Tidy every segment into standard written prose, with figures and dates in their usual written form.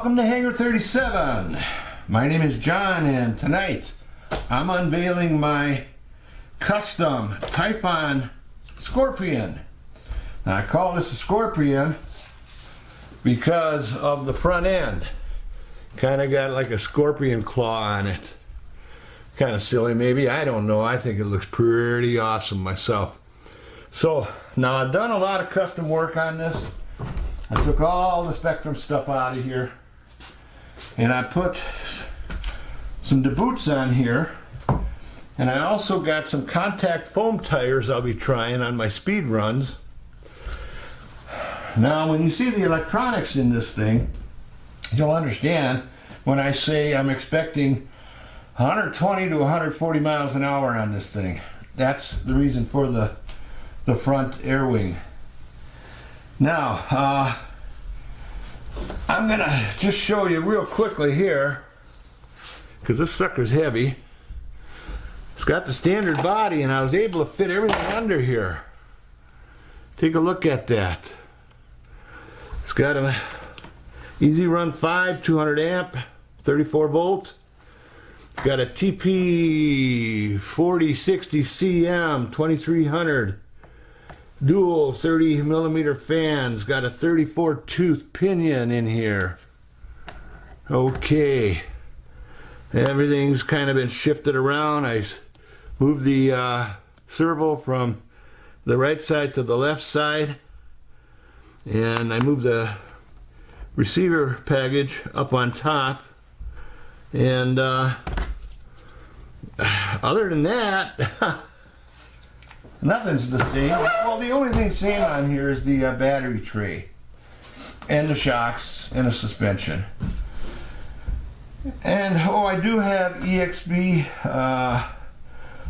Welcome to Hangar 37. My name is John, and tonight I'm unveiling my custom Typhon Scorpion. Now I call this a Scorpion because of the front end. Kind of got like a scorpion claw on it. Kind of silly maybe, I don't know. I think it looks pretty awesome myself. So now I've done a lot of custom work on this. I took all the Spectrum stuff out of here and I put some boots on here, and I also got some contact foam tires I'll be trying on my speed runs. Now when you see the electronics in this thing, you'll understand when I say I'm expecting 120 to 140 miles an hour on this thing. That's the reason for the front air wing. Now, I'm gonna just show you real quickly here, because this sucker's heavy. It's got the standard body, and I was able to fit everything under here. Take a look at that. It's got a Easy Run 5, 200 amp, 34 volt. It's got a TP 4060 CM, 2300. Dual 30 millimeter fans, got a 34 tooth pinion in here. Okay, everything's kind of been shifted around. I moved the servo from the right side to the left side, and I moved the receiver package up on top, and other than that nothing's the same. Well, the only thing same on here is the battery tray and the shocks and the suspension. And oh, I do have EXB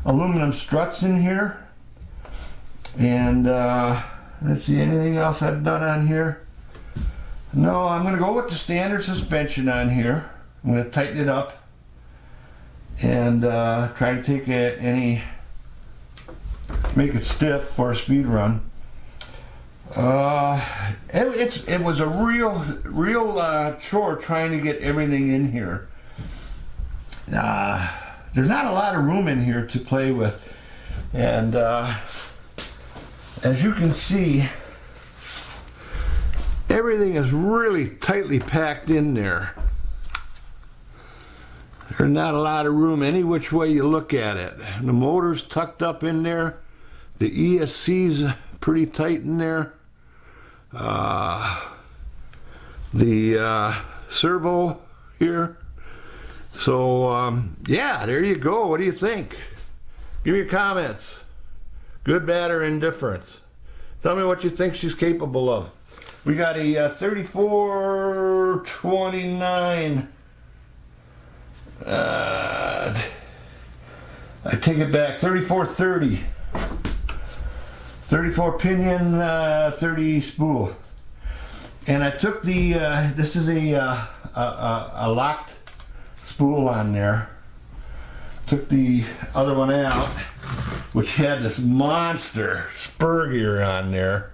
aluminum struts in here. And let's see, anything else I've done on here? No, I'm going to go with the standard suspension on here. I'm going to tighten it up and try to take make it stiff for a speed run. It was a real chore trying to get everything in here. There's not a lot of room in here to play with, and as you can see, everything is really tightly packed in there. There's not a lot of room any which way you look at it. The motor's tucked up in there. The ESC's pretty tight in there. The servo here. So yeah, there you go. What do you think? Give me your comments. Good, bad, or indifferent. Tell me what you think she's capable of. We got a 3429. I take it back. 3430. 34 pinion, 30 spool. And I took the, this is a locked spool on there. Took the other one out, which had this monster spur gear on there.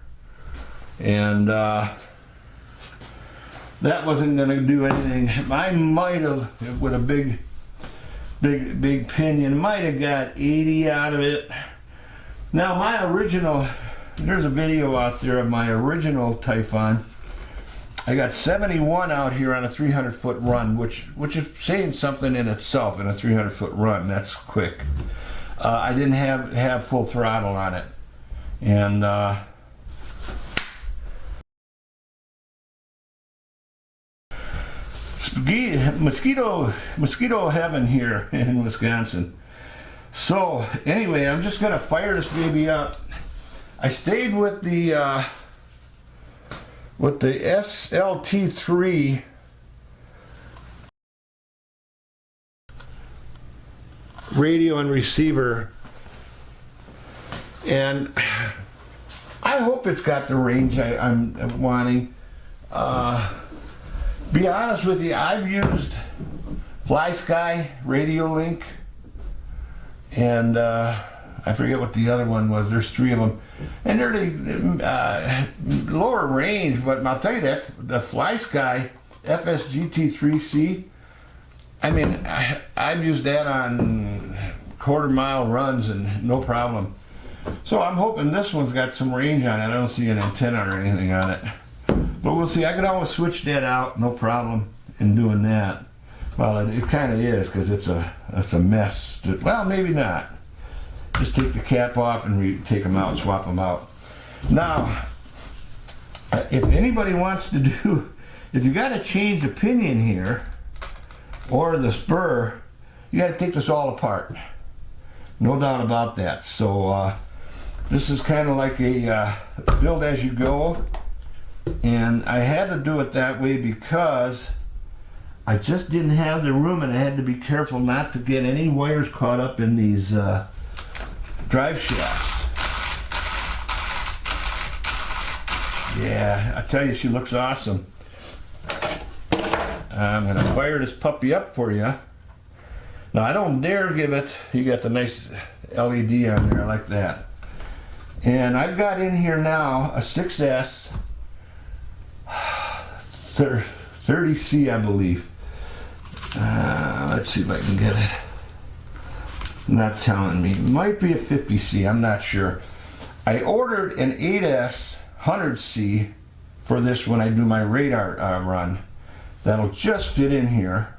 And that wasn't gonna do anything. I might have, with a big pinion, might have got 80 out of it. Now my original, there's a video out there of my original Typhon. I got 71 out here on a 300-foot run, which is saying something in itself in a 300-foot run. That's quick. I didn't have full throttle on it, and mosquito heaven here in Wisconsin. So anyway, I'm just gonna fire this baby up. I stayed with the SLT3 radio and receiver, and I hope it's got the range I'm wanting. Be honest with you, I've used FlySky, Radio Link, and I forget what the other one was. There's three of them, and they're the lower range. But I'll tell you that the FlySky FSGT3C. I mean, I've used that on quarter-mile runs and no problem. So I'm hoping this one's got some range on it. I don't see an antenna or anything on it. But we'll see. I can always switch that out, no problem in doing that. Well, it kind of is, because it's a mess. Well, maybe not. Just take the cap off and take them out, swap them out. Now, if anybody wants to do, if you got to change the pinion here, or the spur, you got to take this all apart. No doubt about that. So this is kind of like a build as you go. And I had to do it that way because I just didn't have the room, and I had to be careful not to get any wires caught up in these drive shafts. Yeah, I tell you, she looks awesome. I'm going to fire this puppy up for you. Now, I don't dare give it, you got the nice LED on there like that. And I've got in here now a 6S 30C, I believe. Let's see if I can get it. Not telling me. Might be a 50C, I'm not sure. I ordered an 8S 100C for this when I do my radar run. That'll just fit in here.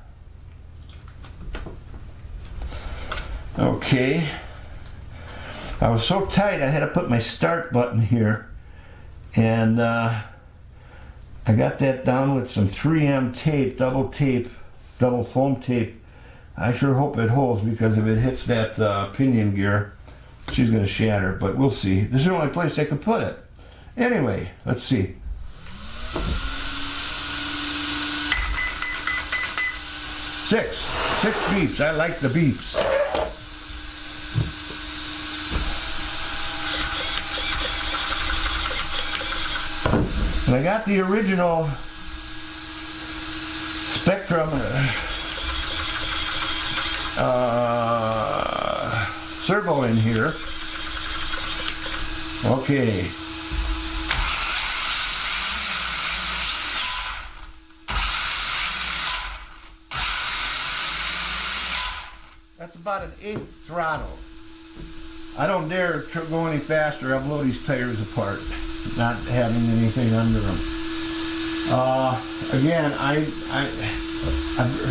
Okay. I was so tight I had to put my start button here, and I got that down with some 3M tape, double foam tape. I sure hope it holds, because if it hits that pinion gear, she's going to shatter, but we'll see. This is the only place I could put it. Anyway, let's see. Six beeps. I like the beeps. And I got the original Spectrum servo in here. Okay. That's about an 1/8 throttle. I don't dare go any faster. I'll blow these tires apart, not having anything under them. Again, I've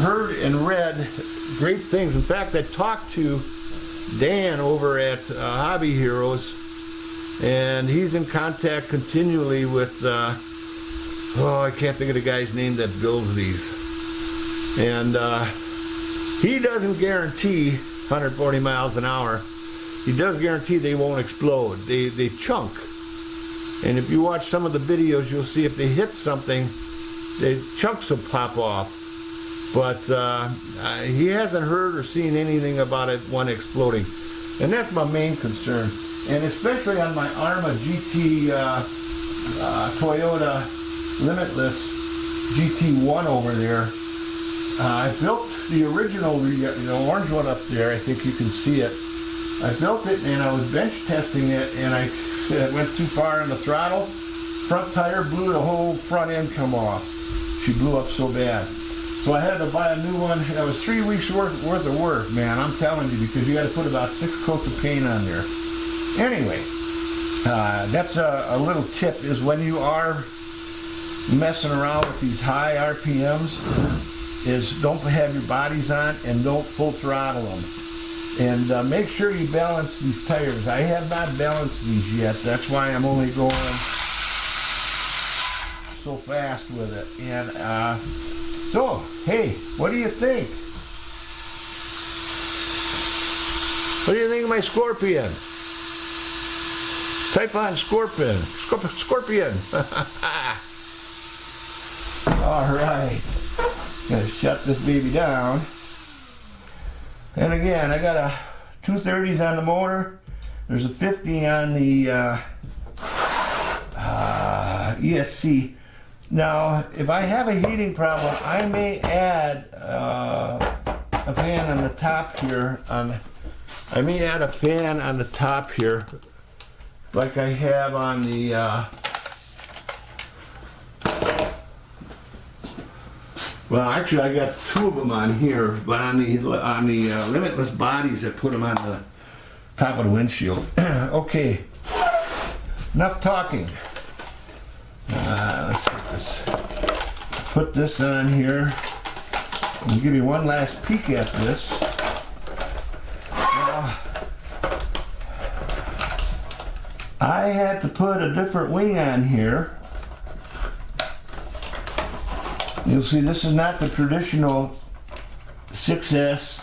heard and read great things. In fact, I talked to Dan over at Hobby Heroes, and he's in contact continually with, I can't think of the guy's name that builds these. And he doesn't guarantee 140 miles an hour. He does guarantee they won't explode. They chunk. And if you watch some of the videos, you'll see if they hit something, the chunks will pop off. But he hasn't heard or seen anything about one exploding. And that's my main concern. And especially on my Arrma GT Toyota Limitless GT1 over there. I built the original, the orange one up there. I think you can see it. I built it, and I was bench testing it, and I went too far in the throttle. Front tire blew, the whole front end come off. She blew up so bad. So I had to buy a new one. That was 3 weeks worth of work, man. I'm telling you, because you got to put about 6 coats of paint on there. Anyway, that's a little tip, is when you are messing around with these high RPMs, is don't have your bodies on and don't full throttle them. And make sure you balance these tires. I have not balanced these yet. That's why I'm only going so fast with it. And so, hey, what do you think? What do you think of my Scorpion? Typhon Scorpion. Scorpion. All right. Gonna shut this baby down. And again, I got a 230s on the motor. There's a 50 on the ESC. Now, if I have a heating problem, I may add a fan on the top here. I may add a fan on the top here, like I have on the Well, actually, I got two of them on here, but on the limitless bodies, I put them on the top of the windshield. Okay, enough talking. Let's get this. Put this on here. I'll give you one last peek at this. I had to put a different wing on here. You'll see this is not the traditional 6S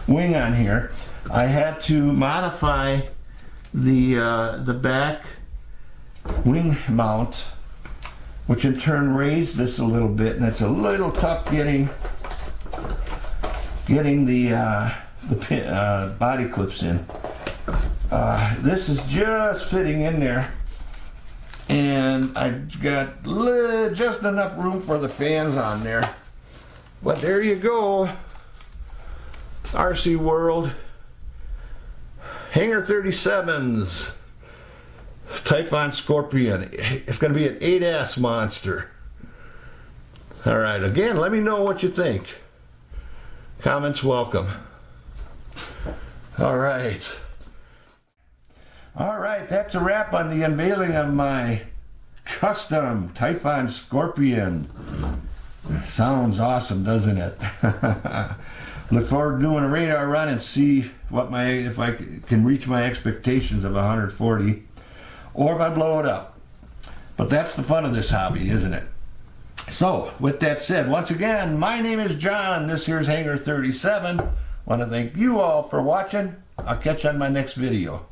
wing on here. I had to modify the back wing mount, which in turn raised this a little bit, and it's a little tough getting the body clips in. This is just fitting in there, and I've got just enough room for the fans on there. But there you go, RC World Hangar 37's Typhon Scorpion. It's going to be an 8S monster. All right, again, let me know what you think. Comments welcome. All right, that's a wrap on the unveiling of my custom Typhon Scorpion. Sounds awesome, doesn't it? Look forward to doing a radar run and see if I can reach my expectations of 140, or if I blow it up. But that's the fun of this hobby, isn't it? So, with that said, once again, my name is John. This here's Hangar 37. Want to thank you all for watching. I'll catch you on my next video.